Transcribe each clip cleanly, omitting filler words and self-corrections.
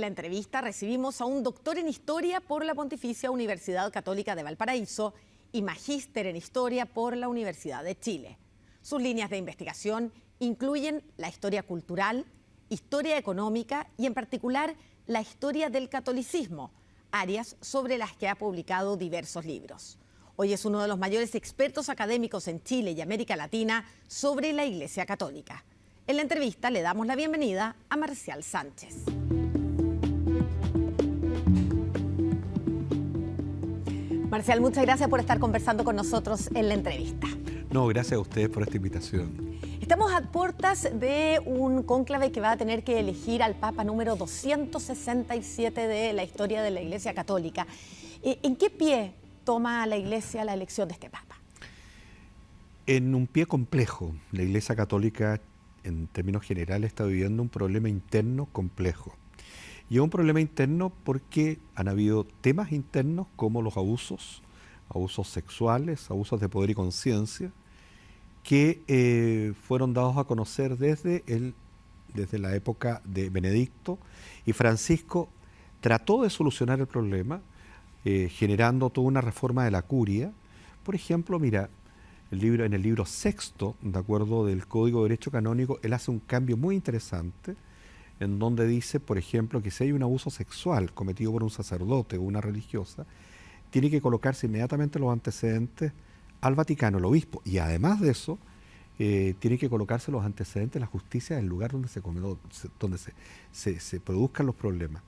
la entrevista recibimos a un doctor en Historia por la Pontificia Universidad Católica de Valparaíso y magíster en Historia por la Universidad de Chile. Sus líneas de investigación incluyen la historia cultural, historia económica y en particular la historia del catolicismo, áreas sobre las que ha publicado diversos libros. Hoy es uno de los mayores expertos académicos en Chile y América Latina sobre la Iglesia Católica. En la entrevista le damos la bienvenida a Marcial Sánchez. Marcial, muchas gracias por estar conversando con nosotros en la entrevista. No, gracias a ustedes por esta invitación. Estamos a puertas de un cónclave que va a tener que elegir al Papa número 267 de la historia de la Iglesia Católica. ¿En qué pie toma la Iglesia la elección de este Papa? En un pie complejo. La Iglesia Católica, en términos generales, está viviendo un problema interno complejo. Y es un problema interno porque han habido temas internos como los abusos sexuales, abusos de poder y conciencia, que fueron dados a conocer desde la época de Benedicto, y Francisco trató de solucionar el problema generando toda una reforma de la curia. Por ejemplo, mira, en el libro sexto, de acuerdo del Código de Derecho Canónico, él hace un cambio muy interesante en donde dice, por ejemplo, que si hay un abuso sexual cometido por un sacerdote o una religiosa, tiene que colocarse inmediatamente los antecedentes al Vaticano, el obispo, y además de eso, tiene que colocarse los antecedentes a la justicia del lugar donde se produzcan los problemas.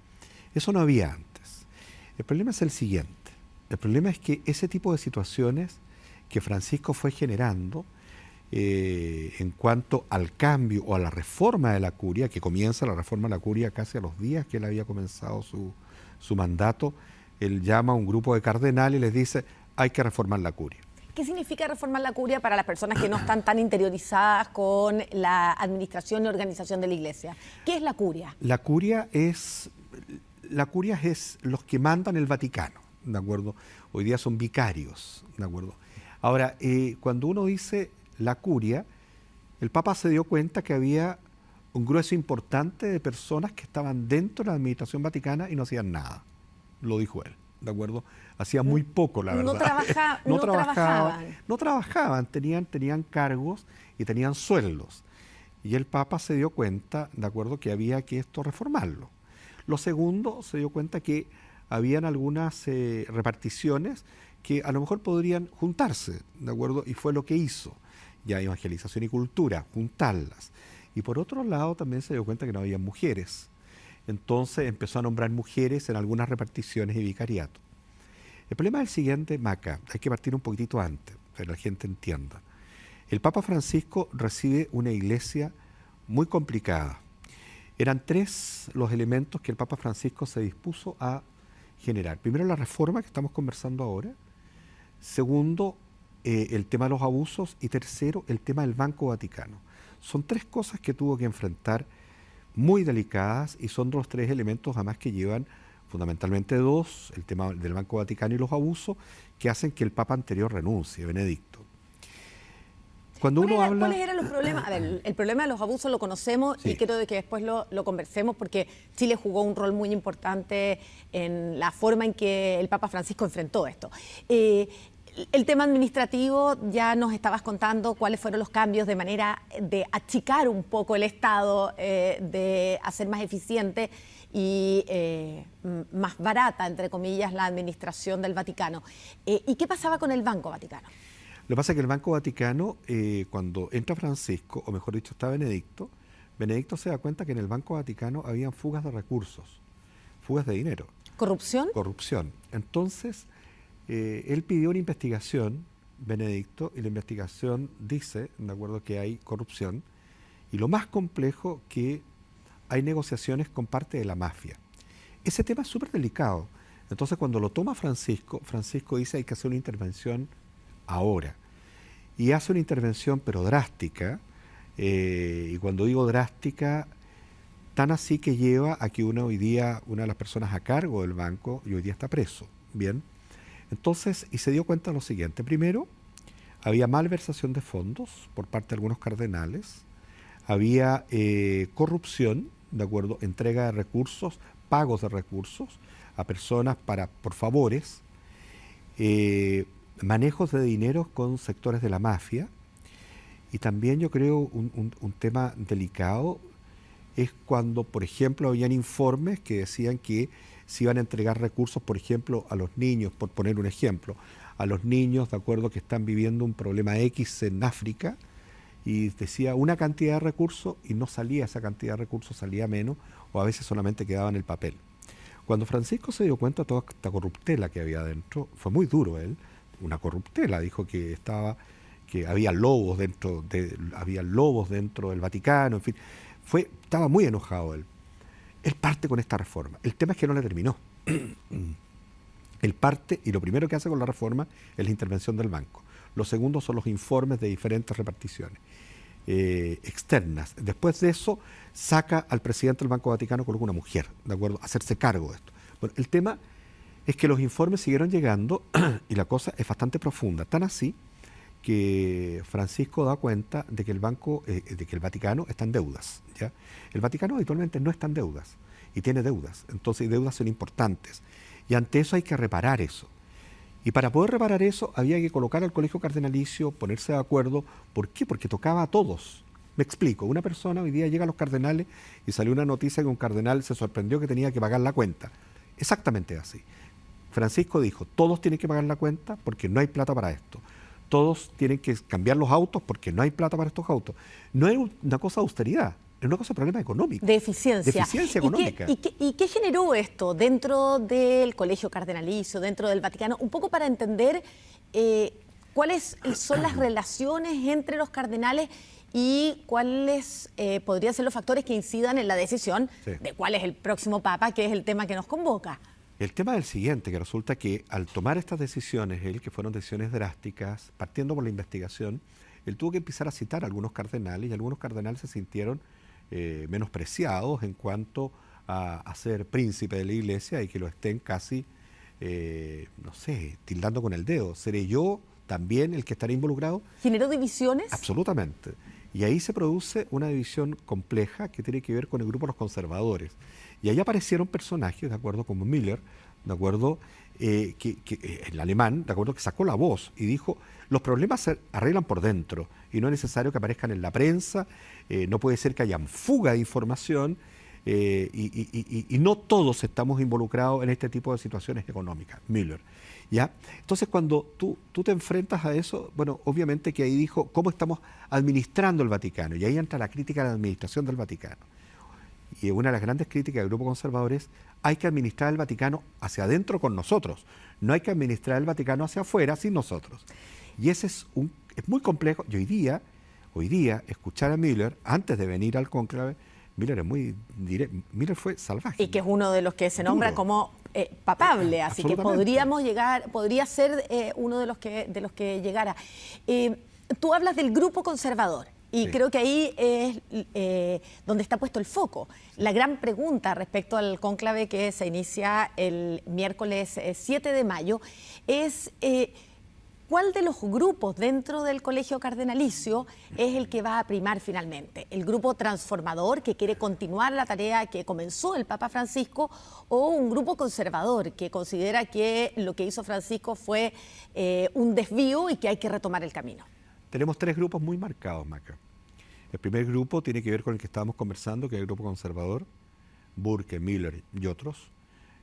Eso no había antes. El problema es el siguiente. El problema es que ese tipo de situaciones que Francisco fue generando en cuanto al cambio o a la reforma de la curia, que comienza la reforma de la curia casi a los días que él había comenzado su mandato, él llama a un grupo de cardenales y les dice, hay que reformar la curia. ¿Qué significa reformar la curia para las personas que no están tan interiorizadas con la administración y organización de la Iglesia? ¿Qué es la curia? La curia es los que mandan el Vaticano, ¿de acuerdo? Hoy día son vicarios, ¿de acuerdo? Ahora, cuando uno dice la curia, el Papa se dio cuenta que había un grueso importante de personas que estaban dentro de la administración vaticana y no hacían nada. Lo dijo él, ¿de acuerdo? Hacía muy poco, la verdad. No trabajaban, tenían cargos y tenían sueldos. Y el Papa se dio cuenta, ¿de acuerdo?, que había que reformarlo. Lo segundo, se dio cuenta que habían algunas reparticiones que a lo mejor podrían juntarse, ¿de acuerdo? Y fue lo que hizo. Ya evangelización y cultura, juntarlas. Y por otro lado también se dio cuenta que no había mujeres. Entonces empezó a nombrar mujeres en algunas reparticiones y vicariato. El problema es el siguiente, Maca, hay que partir un poquitito antes, para que la gente entienda. El Papa Francisco recibe una iglesia muy complicada. Eran tres los elementos que el Papa Francisco se dispuso a generar. Primero, la reforma que estamos conversando ahora. Segundo, el tema de los abusos. Y tercero, el tema del Banco Vaticano. Son tres cosas que tuvo que enfrentar muy delicadas y son los tres elementos además que llevan fundamentalmente dos, el tema del Banco Vaticano y los abusos, que hacen que el Papa anterior renuncie, Benedicto. ¿Cuáles eran los problemas? A ver, el problema de los abusos lo conocemos, sí, y quiero que después lo conversemos porque Chile jugó un rol muy importante en la forma en que el Papa Francisco enfrentó esto. El tema administrativo, ya nos estabas contando cuáles fueron los cambios de manera de achicar un poco el Estado, de hacer más eficiente y más barata, entre comillas, la administración del Vaticano. ¿Y qué pasaba con el Banco Vaticano? Lo que pasa es que el Banco Vaticano, cuando entra Francisco, o mejor dicho, está Benedicto se da cuenta que en el Banco Vaticano habían fugas de recursos, fugas de dinero. ¿Corrupción? Corrupción. Entonces, él pidió una investigación, Benedicto, y la investigación dice, de acuerdo, que hay corrupción, y lo más complejo, que hay negociaciones con parte de la mafia. Ese tema es súper delicado. Entonces, cuando lo toma Francisco dice hay que hacer una intervención ahora. Y hace una intervención, pero drástica, y cuando digo drástica, tan así que lleva a que hoy día, una de las personas a cargo del banco, y hoy día está preso, ¿bien? Entonces, y se dio cuenta de lo siguiente. Primero, había malversación de fondos por parte de algunos cardenales, había corrupción, ¿de acuerdo?, entrega de recursos pagos de recursos a personas por favores, manejos de dinero con sectores de la mafia, y también yo creo un tema delicado es cuando, por ejemplo, habían informes que decían que se iban a entregar recursos, por ejemplo, a los niños, por poner un ejemplo, a los niños, de acuerdo, que están viviendo un problema X en África, y decía una cantidad de recursos y no salía esa cantidad de recursos, salía menos, o a veces solamente quedaba en el papel. Cuando Francisco se dio cuenta de toda esta corruptela que había dentro, fue muy duro él, una corruptela, dijo que había lobos dentro del Vaticano, en fin, estaba muy enojado él. Él parte con esta reforma. El tema es que no la terminó. Él parte y lo primero que hace con la reforma es la intervención del banco. Lo segundo son los informes de diferentes reparticiones externas. Después de eso, saca al presidente del Banco Vaticano, coloca una mujer, ¿de acuerdo?, a hacerse cargo de esto. Bueno, el tema es que los informes siguieron llegando y la cosa es bastante profunda, tan así que Francisco da cuenta de que el Vaticano está en deudas, ¿ya? El Vaticano habitualmente no está en deudas y tiene deudas, entonces deudas son importantes y ante eso hay que reparar eso. Y para poder reparar eso había que colocar al colegio cardenalicio, ponerse de acuerdo. ¿Por qué? Porque tocaba a todos. Me explico, una persona hoy día llega a los cardenales y salió una noticia que un cardenal se sorprendió que tenía que pagar la cuenta. Exactamente así. Francisco dijo, todos tienen que pagar la cuenta porque no hay plata para esto. Todos tienen que cambiar los autos porque no hay plata para estos autos. No es una cosa de austeridad, es una cosa de problema económico. De eficiencia. De eficiencia económica. ¿Y qué generó esto dentro del Colegio Cardenalicio, dentro del Vaticano? Un poco para entender cuáles son las relaciones entre los cardenales y cuáles podrían ser los factores que incidan en la decisión de cuál es el próximo papa, que es el tema que nos convoca. El tema es el siguiente, que resulta que al tomar estas decisiones, que fueron decisiones drásticas, partiendo por la investigación, él tuvo que empezar a citar a algunos cardenales y algunos cardenales se sintieron menospreciados en cuanto a ser príncipe de la iglesia y que lo estén casi, no sé, tildando con el dedo. ¿Seré yo también el que estará involucrado? ¿Generó divisiones? Absolutamente. Y ahí se produce una división compleja que tiene que ver con el grupo de los conservadores. Y ahí aparecieron personajes, de acuerdo, como Müller, de acuerdo, el alemán, de acuerdo, que sacó la voz y dijo, los problemas se arreglan por dentro y no es necesario que aparezcan en la prensa, no puede ser que hayan fuga de información y no todos estamos involucrados en este tipo de situaciones económicas, Müller. ¿Ya? Entonces, cuando tú te enfrentas a eso, bueno, obviamente que ahí dijo, ¿cómo estamos administrando el Vaticano? Y ahí entra la crítica a la administración del Vaticano. Y una de las grandes críticas del grupo conservador es, hay que administrar el Vaticano hacia adentro con nosotros, no hay que administrar el Vaticano hacia afuera sin nosotros. Y ese es muy complejo. Y hoy día, escuchar a Müller, antes de venir al cónclave, Müller es muy directo, Müller fue salvaje. Y que es uno de los que se nombra como papable, así que podría ser uno de los que llegara. Tú hablas del grupo conservador. Y creo que ahí es donde está puesto el foco. La gran pregunta respecto al cónclave que se inicia el miércoles 7 de mayo es ¿cuál de los grupos dentro del Colegio Cardenalicio es el que va a primar finalmente? ¿El grupo transformador que quiere continuar la tarea que comenzó el Papa Francisco o un grupo conservador que considera que lo que hizo Francisco fue un desvío y que hay que retomar el camino? Tenemos tres grupos muy marcados, Maca. El primer grupo tiene que ver con el que estábamos conversando, que es el grupo conservador, Burke, Müller y otros,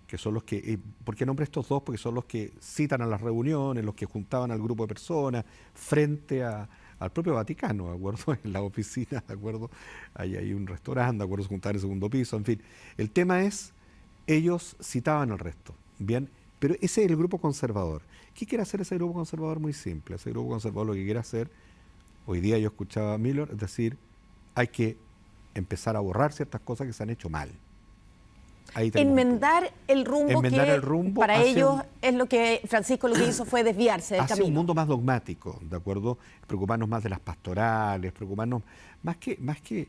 que son los que, ¿por qué nombré estos dos? Porque son los que citan a las reuniones, los que juntaban al grupo de personas frente al propio Vaticano, ¿de acuerdo? En la oficina, ¿de acuerdo? Ahí hay un restaurante, ¿de acuerdo? Se juntaban en el segundo piso, en fin. El tema es, ellos citaban al resto, ¿bien? Pero ese es el grupo conservador. ¿Qué quiere hacer ese grupo conservador? Muy simple. Ese grupo conservador lo que quiere hacer, hoy día yo escuchaba a Müller, es decir, hay que empezar a borrar ciertas cosas que se han hecho mal. Enmendar el rumbo para ellos es lo que Francisco lo que hizo fue desviarse del camino. Un mundo más dogmático, ¿de acuerdo? Preocuparnos más de las pastorales, preocuparnos más que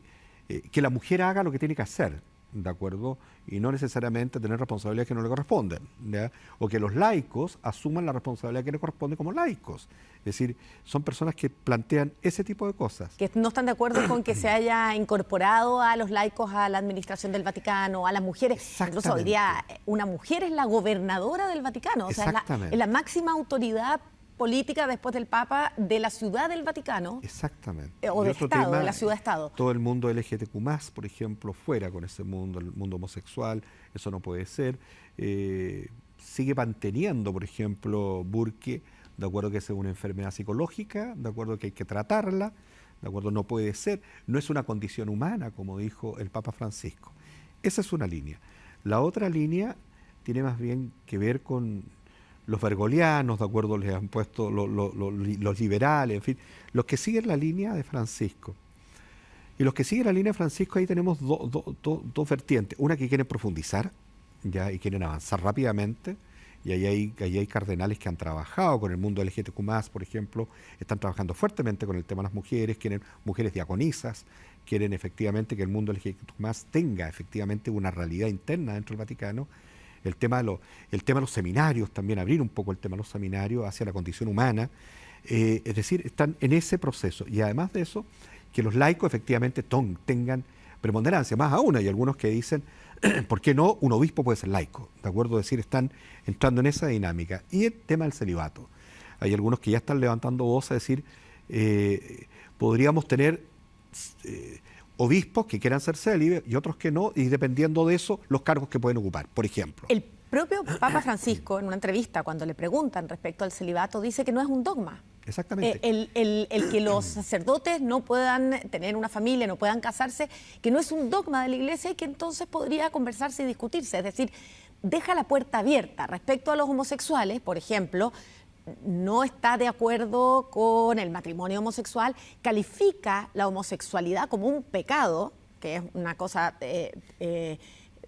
la mujer haga lo que tiene que hacer. ¿de acuerdo? Y no necesariamente tener responsabilidades que no le corresponden, ¿ya? O que los laicos asuman la responsabilidad que le corresponde como laicos. Es decir, son personas que plantean ese tipo de cosas. Que no están de acuerdo con que se haya incorporado a los laicos a la administración del Vaticano, a las mujeres. Incluso hoy día una mujer es la gobernadora del Vaticano, o sea, es la máxima autoridad política después del Papa de la ciudad del Vaticano. Exactamente. O del Estado, de la ciudad-Estado. Todo el mundo LGTQ+, por ejemplo, fuera con ese mundo, el mundo homosexual, eso no puede ser. Sigue manteniendo, por ejemplo, Burke, de acuerdo que es una enfermedad psicológica, de acuerdo que hay que tratarla, de acuerdo no puede ser, no es una condición humana, como dijo el Papa Francisco. Esa es una línea. La otra línea tiene más bien que ver con los bergolianos, de acuerdo, les han puesto los liberales, en fin, los que siguen la línea de Francisco. Y los que siguen la línea de Francisco, ahí tenemos dos vertientes. Una que quieren profundizar, ya, y quieren avanzar rápidamente, y ahí hay cardenales que han trabajado con el mundo LGTQ+, por ejemplo, están trabajando fuertemente con el tema de las mujeres, quieren mujeres diaconisas, quieren efectivamente que el mundo LGTQ+ tenga efectivamente una realidad interna dentro del Vaticano. El tema de los seminarios, también abrir un poco el tema de los seminarios hacia la condición humana. Es decir, están en ese proceso. Y además de eso, que los laicos efectivamente tengan preponderancia. Más aún, hay algunos que dicen, ¿por qué no un obispo puede ser laico? ¿De acuerdo? Es decir, están entrando en esa dinámica. Y el tema del celibato. Hay algunos que ya están levantando voz a decir, podríamos tener obispos que quieran ser célibes y otros que no, y dependiendo de eso, los cargos que pueden ocupar, por ejemplo. El propio Papa Francisco, en una entrevista, cuando le preguntan respecto al celibato, dice que no es un dogma. Exactamente. El que los sacerdotes no puedan tener una familia, no puedan casarse, que no es un dogma de la Iglesia y que entonces podría conversarse y discutirse. Es decir, deja la puerta abierta. Respecto a los homosexuales, por ejemplo, no está de acuerdo con el matrimonio homosexual, califica la homosexualidad como un pecado, que es una cosa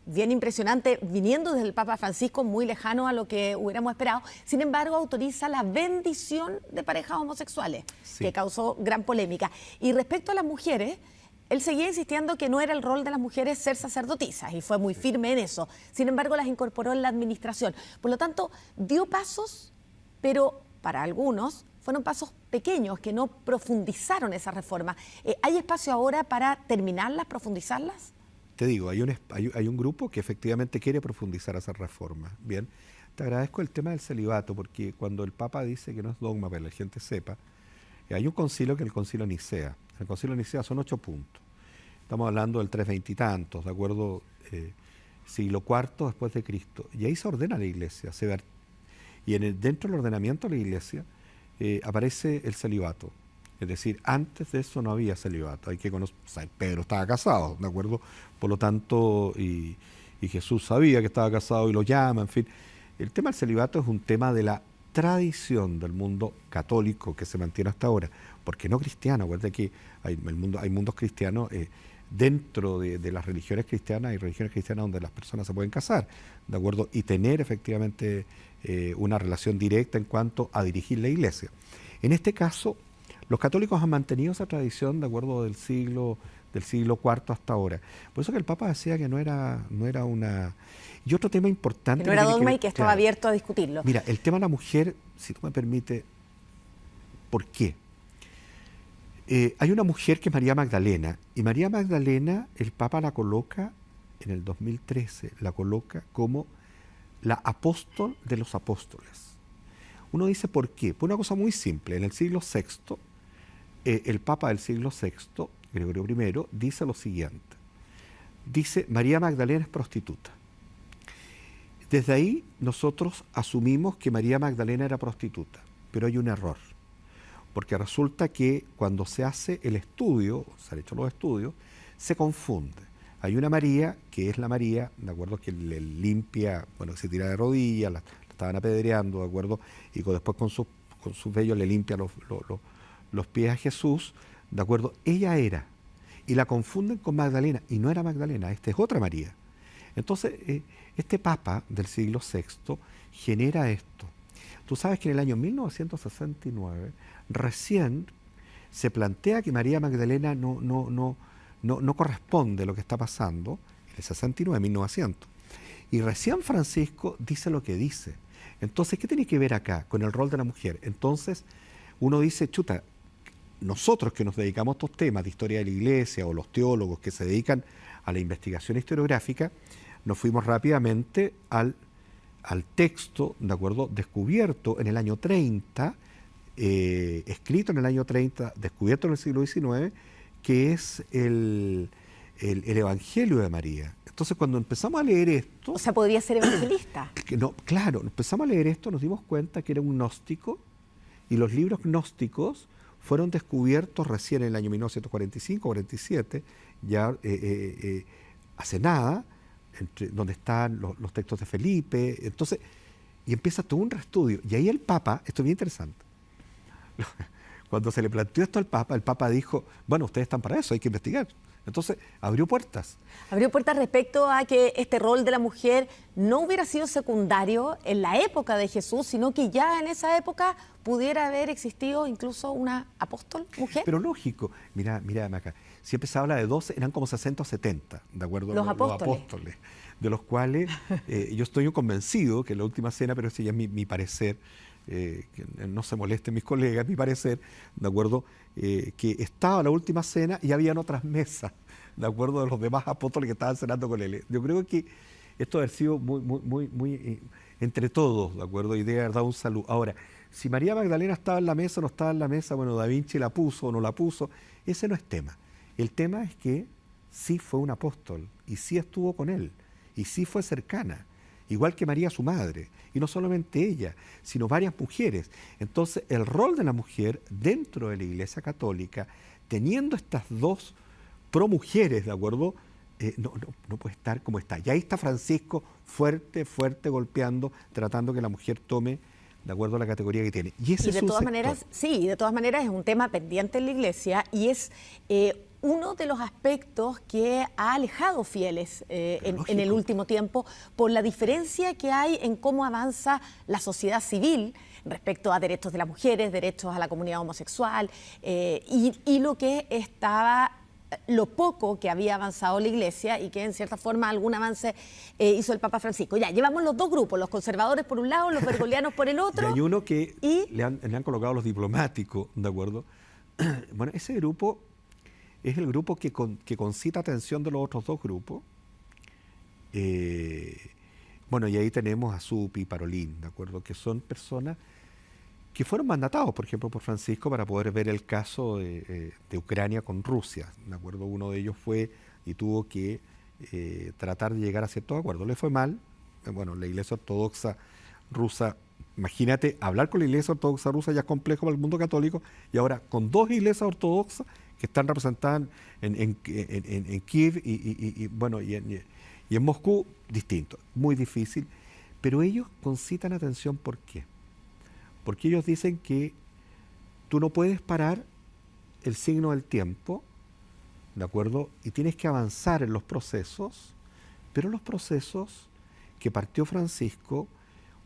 bien impresionante, viniendo desde el Papa Francisco, muy lejano a lo que hubiéramos esperado. Sin embargo, autoriza la bendición de parejas homosexuales, sí, que causó gran polémica. Y respecto a las mujeres, él seguía insistiendo que no era el rol de las mujeres ser sacerdotisas y fue muy firme en eso. Sin embargo, las incorporó en la administración. Por lo tanto, dio pasos, pero para algunos fueron pasos pequeños que no profundizaron esa reforma. ¿Hay espacio ahora para terminarlas, profundizarlas? Te digo, hay un grupo que efectivamente quiere profundizar esa reforma. Bien, te agradezco el tema del celibato, porque cuando el Papa dice que no es dogma, para que la gente sepa, hay un concilio que es el concilio de Nicea. El concilio de Nicea son 8 puntos. Estamos hablando del 320 y tantos, ¿de acuerdo? Siglo IV después de Cristo. Y ahí se ordena la Iglesia. Y dentro del ordenamiento de la Iglesia aparece el celibato. Es decir, antes de eso no había celibato. Hay que conocer, o sea, Pedro estaba casado, ¿de acuerdo? Por lo tanto, y Jesús sabía que estaba casado y lo llama, en fin. El tema del celibato es un tema de la tradición del mundo católico que se mantiene hasta ahora, porque no cristiano. Acuérdate que hay mundos cristianos, dentro de las religiones cristianas, hay religiones cristianas donde las personas se pueden casar, ¿de acuerdo? Y tener efectivamente una relación directa en cuanto a dirigir la Iglesia. En este caso, los católicos han mantenido esa tradición, de acuerdo, del siglo IV hasta ahora. Por eso que el Papa decía que no era una... Y otro tema importante... Que no era dogma y que estaba abierto a discutirlo. Mira, el tema de la mujer, si tú me permites, ¿por qué? Hay una mujer que es María Magdalena, y María Magdalena, el Papa la coloca, en el 2013, la coloca como la apóstol de los apóstoles. Uno dice, ¿por qué? Por una cosa muy simple. En el siglo VI, el Papa del siglo VI, Gregorio I, dice lo siguiente. Dice, María Magdalena es prostituta. Desde ahí nosotros asumimos que María Magdalena era prostituta, pero hay un error. Porque resulta que cuando se hace el estudio, se han hecho los estudios, se confunde. Hay una María, que es la María, ¿de acuerdo? Que le limpia, bueno, se tira de rodillas, la estaban apedreando, ¿de acuerdo? Y después con sus vellos le limpia los pies a Jesús, ¿de acuerdo? Ella era, y la confunden con Magdalena, y no era Magdalena, esta es otra María. Entonces, este Papa del siglo VI genera esto. Tú sabes que en el año 1969 recién se plantea que María Magdalena no corresponde a lo que está pasando, el 69, 1900. Y recién Francisco dice lo que dice. Entonces, ¿qué tiene que ver acá con el rol de la mujer? Entonces, uno dice, chuta, nosotros que nos dedicamos a estos temas de historia de la Iglesia o los teólogos que se dedican a la investigación historiográfica, nos fuimos rápidamente al texto, ¿de acuerdo?, descubierto en el año 30, escrito en el año 30, descubierto en el siglo XIX, que es el Evangelio de María. Entonces, cuando empezamos a leer esto... O sea, podría ser evangelista. No, claro, empezamos a leer esto, nos dimos cuenta que era un gnóstico, y los libros gnósticos fueron descubiertos recién en el año 1945-47, ya hace nada, donde están los textos de Felipe. Entonces, y empieza todo un reestudio. Y ahí el Papa, esto es bien interesante, cuando se le planteó esto al Papa, el Papa dijo, bueno, ustedes están para eso, hay que investigar. Entonces, abrió puertas. Abrió puertas respecto a que este rol de la mujer no hubiera sido secundario en la época de Jesús, sino que ya en esa época pudiera haber existido incluso una apóstol mujer. Pero lógico, mira acá, siempre se habla de 12, eran como 60 o 70, ¿de acuerdo? Los apóstoles. De los cuales yo estoy convencido que en la última cena, pero ese ya es mi parecer, que no se molesten mis colegas, mi parecer, ¿de acuerdo? Que estaba la última cena y habían otras mesas, ¿de acuerdo? De los demás apóstoles que estaban cenando con él. Yo creo que esto ha sido muy entre todos, ¿de acuerdo? Y de haber dado un saludo. Ahora, si María Magdalena estaba en la mesa o no estaba en la mesa, bueno, Da Vinci la puso o no la puso, ese no es tema. El tema es que sí fue un apóstol y sí estuvo con él y sí fue cercana, igual que María su madre, y no solamente ella, sino varias mujeres. Entonces, el rol de la mujer dentro de la Iglesia Católica, teniendo estas dos promujeres, ¿de acuerdo? No puede estar como está. Y ahí está Francisco fuerte, golpeando, tratando que la mujer tome de acuerdo a la categoría que tiene. Y ese de todas maneras, sí, de todas maneras es un tema pendiente en la Iglesia y es uno de los aspectos que ha alejado fieles en el último tiempo por la diferencia que hay en cómo avanza la sociedad civil respecto a derechos de las mujeres, derechos a la comunidad homosexual y lo poco que había avanzado la Iglesia y que en cierta forma algún avance hizo el Papa Francisco. Ya, llevamos los dos grupos, los conservadores por un lado, los bergoglianos por el otro. Y hay uno que le han colocado los diplomáticos, ¿de acuerdo? Bueno, ese grupo es el grupo que concita atención de los otros dos grupos. Bueno, y ahí tenemos a Supi y Parolín, ¿de acuerdo? Que son personas que fueron mandatados, por ejemplo, por Francisco para poder ver el caso de Ucrania con Rusia, ¿de acuerdo? Uno de ellos fue y tuvo que tratar de llegar a ciertos acuerdos. Le fue mal, bueno, la Iglesia Ortodoxa rusa, imagínate, hablar con la Iglesia Ortodoxa rusa ya es complejo para el mundo católico, y ahora con dos iglesias ortodoxas que están representadas en Kiev y en Moscú, distinto, muy difícil, pero ellos concitan atención, ¿por qué? Porque ellos dicen que tú no puedes parar el signo del tiempo, ¿de acuerdo? Y tienes que avanzar en los procesos, pero los procesos que partió Francisco,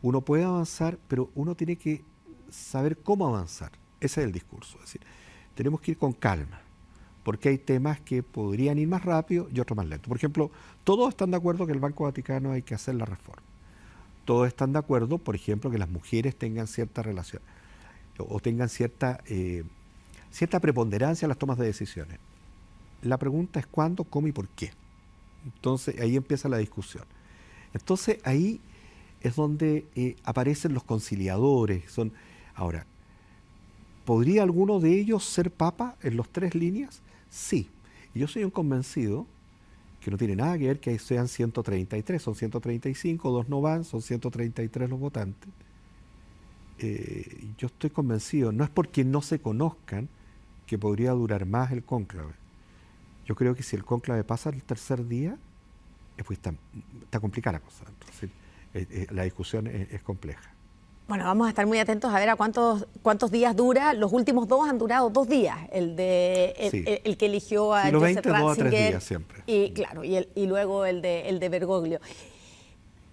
uno puede avanzar, pero uno tiene que saber cómo avanzar. Ese es el discurso. Es decir, tenemos que ir con calma, porque hay temas que podrían ir más rápido y otros más lento. Por ejemplo, todos están de acuerdo que el Banco Vaticano hay que hacer la reforma. Todos están de acuerdo, por ejemplo, que las mujeres tengan cierta relación o tengan cierta preponderancia en las tomas de decisiones. La pregunta es cuándo, cómo y por qué. Entonces, ahí empieza la discusión. Entonces, ahí es donde aparecen los conciliadores. Ahora, ¿podría alguno de ellos ser papa en las tres líneas? Sí. Y yo soy un convencido que no tiene nada que ver que sean 133, son 135, dos no van, son 133 los votantes. Yo estoy convencido, no es porque no se conozcan que podría durar más el cónclave. Yo creo que si el cónclave pasa el tercer día, pues está complicada la cosa. Entonces, la discusión es compleja. Bueno, vamos a estar muy atentos a ver a cuántos días dura. Los últimos dos han durado 2 días. El que eligió a Joseph Ratzinger. 2 a 3 días siempre. Y claro, y luego el de Bergoglio.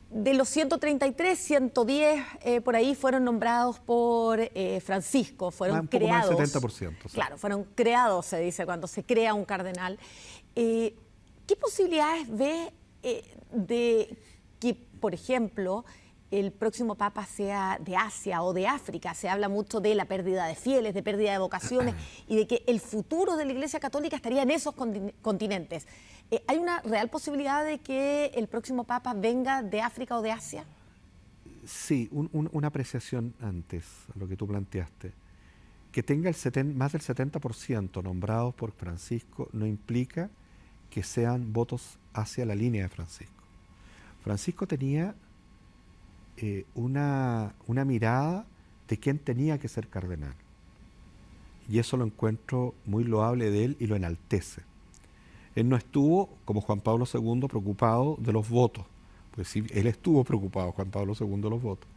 De los 133, 110 por ahí fueron nombrados por Francisco, fueron creados. Más del 70%. Sí. Claro, fueron creados, se dice, cuando se crea un cardenal. ¿Qué posibilidades ve de que, por ejemplo, el próximo papa sea de Asia o de África? Se habla mucho de la pérdida de fieles, de pérdida de vocaciones y de que el futuro de la Iglesia Católica estaría en esos continentes. ¿Hay una real posibilidad de que el próximo papa venga de África o de Asia? Sí, una apreciación antes, a lo que tú planteaste. Que tenga más del 70% nombrados por Francisco no implica que sean votos hacia la línea de Francisco. Francisco tenía una mirada de quién tenía que ser cardenal. Y eso lo encuentro muy loable de él y lo enaltece. Él no estuvo, como Juan Pablo II, preocupado de los votos. Pues sí, él estuvo preocupado, Juan Pablo II, de los votos.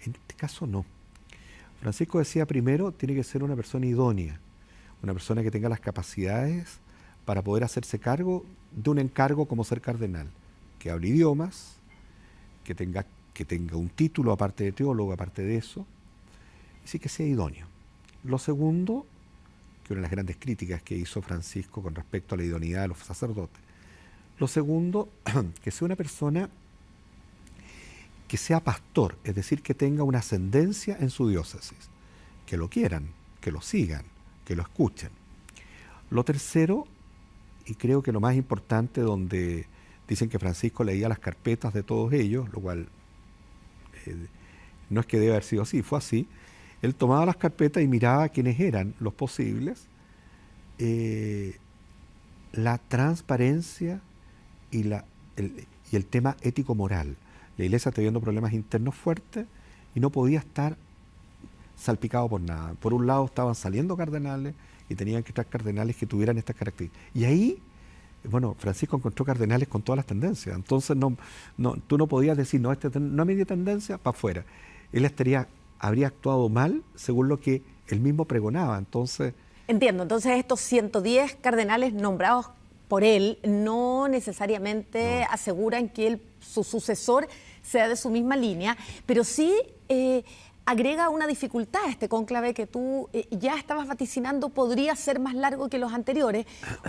En este caso no. Francisco decía, primero, tiene que ser una persona idónea, una persona que tenga las capacidades para poder hacerse cargo de un encargo como ser cardenal, que hable idiomas, que tenga un título aparte de teólogo, aparte de eso, y sí que sea idóneo. Lo segundo, que una de las grandes críticas que hizo Francisco con respecto a la idoneidad de los sacerdotes, lo segundo, que sea una persona que sea pastor, es decir, que tenga una ascendencia en su diócesis, que lo quieran, que lo sigan, que lo escuchen. Lo tercero, y creo que lo más importante, donde dicen que Francisco leía las carpetas de todos ellos, lo cual no es que debe haber sido así, fue así. Él tomaba las carpetas y miraba quiénes eran los posibles, la transparencia y el tema ético-moral. La Iglesia está viendo problemas internos fuertes y no podía estar salpicado por nada. Por un lado estaban saliendo cardenales y tenían que estar cardenales que tuvieran estas características. Y ahí, bueno, Francisco encontró cardenales con todas las tendencias. Entonces tú no podías decir, no, no media tendencia, para afuera. Él habría actuado mal según lo que él mismo pregonaba. Entonces... Entiendo. Entonces estos 110 cardenales nombrados por él no necesariamente aseguran que su sucesor sea de su misma línea, pero sí agrega una dificultad a este cónclave que tú ya estabas vaticinando podría ser más largo que los anteriores.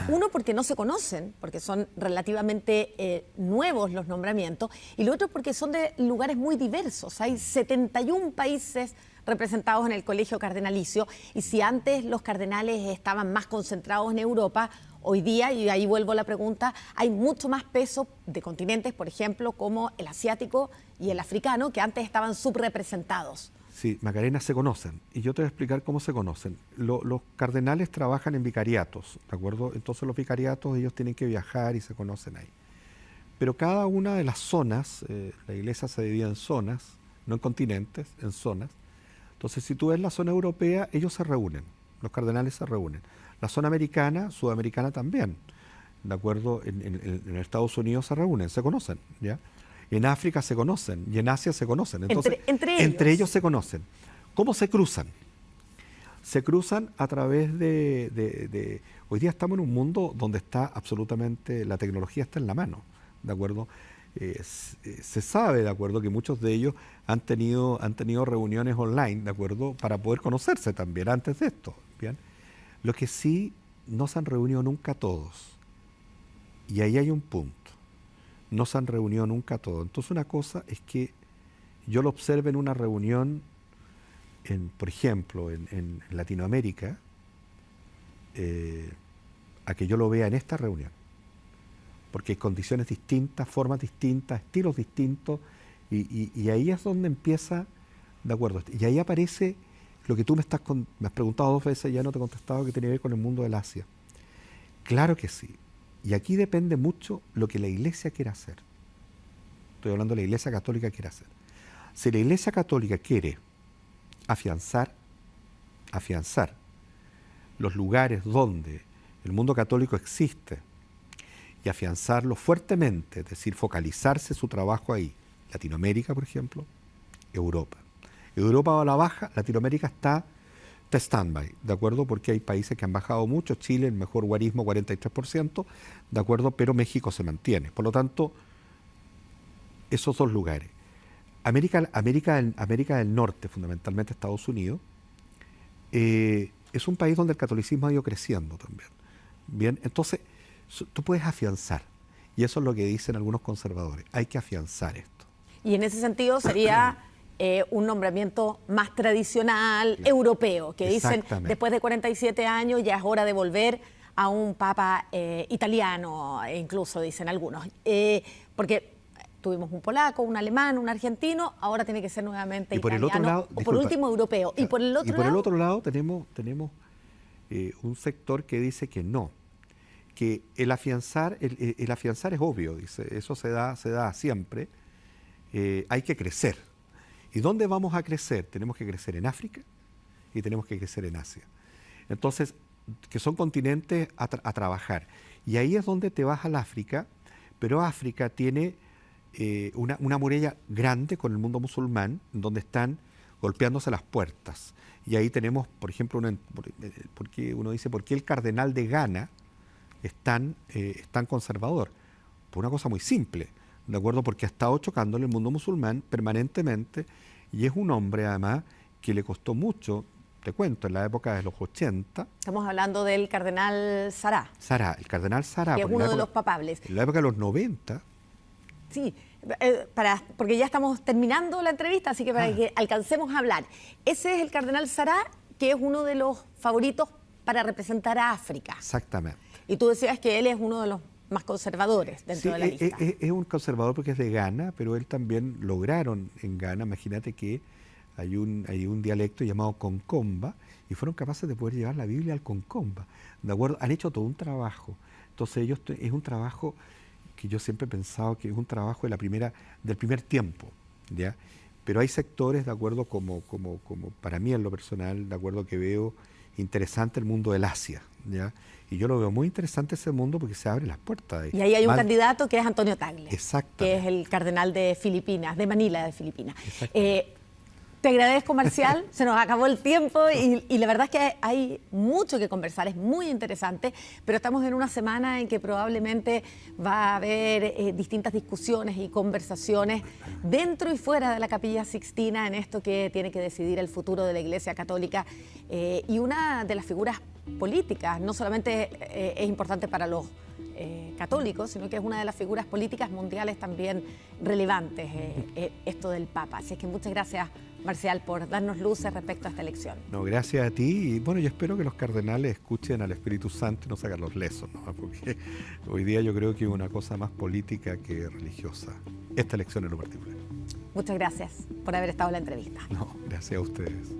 Uno, porque no se conocen, porque son relativamente nuevos los nombramientos, y lo otro porque son de lugares muy diversos. Hay 71 países representados en el Colegio Cardenalicio, y si antes los cardenales estaban más concentrados en Europa, hoy día, y ahí vuelvo a la pregunta, hay mucho más peso de continentes, por ejemplo, como el asiático y el africano, que antes estaban subrepresentados. Sí, Macarena, se conocen. Y yo te voy a explicar cómo se conocen. Los cardenales trabajan en vicariatos, ¿de acuerdo? Entonces los vicariatos, ellos tienen que viajar y se conocen ahí. Pero cada una de las zonas, la Iglesia se divide en zonas, no en continentes, en zonas. Entonces, si tú ves la zona europea, ellos se reúnen, los cardenales se reúnen. La zona americana, sudamericana también, ¿de acuerdo? En Estados Unidos se reúnen, se conocen, ¿ya? En África se conocen y en Asia se conocen. Entonces, entre ellos se conocen. ¿Cómo se cruzan? Se cruzan a través de... Hoy día estamos en un mundo donde está absolutamente... La tecnología está en la mano, ¿de acuerdo? Se sabe, ¿de acuerdo?, que muchos de ellos han tenido reuniones online, ¿de acuerdo?, para poder conocerse también antes de esto, ¿bien? Lo que sí, no se han reunido nunca todos. Y ahí hay un punto. No se han reunido nunca todos. Entonces una cosa es que yo lo observe en una reunión, por ejemplo, en Latinoamérica, a que yo lo vea en esta reunión. Porque hay condiciones distintas, formas distintas, estilos distintos, y ahí es donde empieza, ¿de acuerdo? Y ahí aparece lo que tú me has preguntado 2 veces, ya no te he contestado, que tiene que ver con el mundo del Asia. Claro que sí. Y aquí depende mucho lo que la Iglesia quiera hacer. Estoy hablando de la Iglesia Católica quiere hacer. Si la Iglesia Católica quiere afianzar los lugares donde el mundo católico existe y afianzarlo fuertemente, es decir, focalizarse su trabajo ahí, Latinoamérica, por ejemplo, Europa. Europa va a la baja, Latinoamérica está stand-by, ¿de acuerdo? Porque hay países que han bajado mucho, Chile, el mejor guarismo, 43%, ¿de acuerdo? Pero México se mantiene. Por lo tanto, esos 2 lugares. América del Norte, fundamentalmente Estados Unidos, es un país donde el catolicismo ha ido creciendo también. Bien, entonces tú puedes afianzar. Y eso es lo que dicen algunos conservadores. Hay que afianzar esto. Y en ese sentido sería un nombramiento más tradicional, Claro. europeo, que dicen Exactamente. después de 47 años ya es hora de volver a un papa italiano, incluso dicen algunos. Porque tuvimos un polaco, un alemán, un argentino, ahora tiene que ser nuevamente Y por el italiano, otro lado, o por disculpa, último europeo. Y por el otro lado, tenemos un sector que dice que no, que el afianzar es obvio, dice, eso se da siempre, hay que crecer. ¿Y dónde vamos a crecer? Tenemos que crecer en África y tenemos que crecer en Asia. Entonces, que son continentes a trabajar. Y ahí es donde te vas al África, pero África tiene una muralla grande con el mundo musulmán, donde están golpeándose las puertas. Y ahí tenemos, por ejemplo, porque uno dice, ¿por qué el cardenal de Ghana es tan conservador? Por una cosa muy simple, ¿de acuerdo? Porque ha estado chocándole el mundo musulmán permanentemente, y es un hombre, además, que le costó mucho, te cuento, en la época de los 80. estamos hablando del cardenal Sará, El cardenal Sará, que es uno de los papables. en la época de los 90. Sí, porque ya estamos terminando la entrevista, así que para que alcancemos a hablar. Ese es el cardenal Sará, que es uno de los favoritos para representar a África. Exactamente. Y tú decías que él es uno de los más conservadores dentro de la lista. Es un conservador porque es de Ghana, pero él también lograron en Ghana, imagínate que hay un dialecto llamado Concomba, y fueron capaces de poder llevar la Biblia al Concomba, ¿de acuerdo? Han hecho todo un trabajo. Entonces es un trabajo que yo siempre he pensado que es un trabajo del primer tiempo, ¿ya? Pero hay sectores, de acuerdo, como para mí en lo personal, de acuerdo, que veo interesante el mundo del Asia, ¿ya? Y yo lo veo muy interesante ese mundo porque se abren las puertas. Y ahí hay un candidato que es Antonio Tagle, que es Exactamente. el cardenal de Filipinas, de Manila de Filipinas. Te agradezco, Marcial, se nos acabó el tiempo y la verdad es que hay mucho que conversar, es muy interesante, pero estamos en una semana en que probablemente va a haber distintas discusiones y conversaciones dentro y fuera de la Capilla Sixtina en esto que tiene que decidir el futuro de la Iglesia Católica, y una de las figuras políticas, no solamente es importante para los católicos, sino que es una de las figuras políticas mundiales también relevantes, esto del Papa. Así es que muchas gracias, Marcial, por darnos luces respecto a esta elección. No, gracias a ti, y bueno, yo espero que los cardenales escuchen al Espíritu Santo y no sacan los lesos, ¿no? Porque hoy día yo creo que es una cosa más política que religiosa, esta elección en lo particular. Muchas gracias por haber estado en la entrevista. No, gracias a ustedes.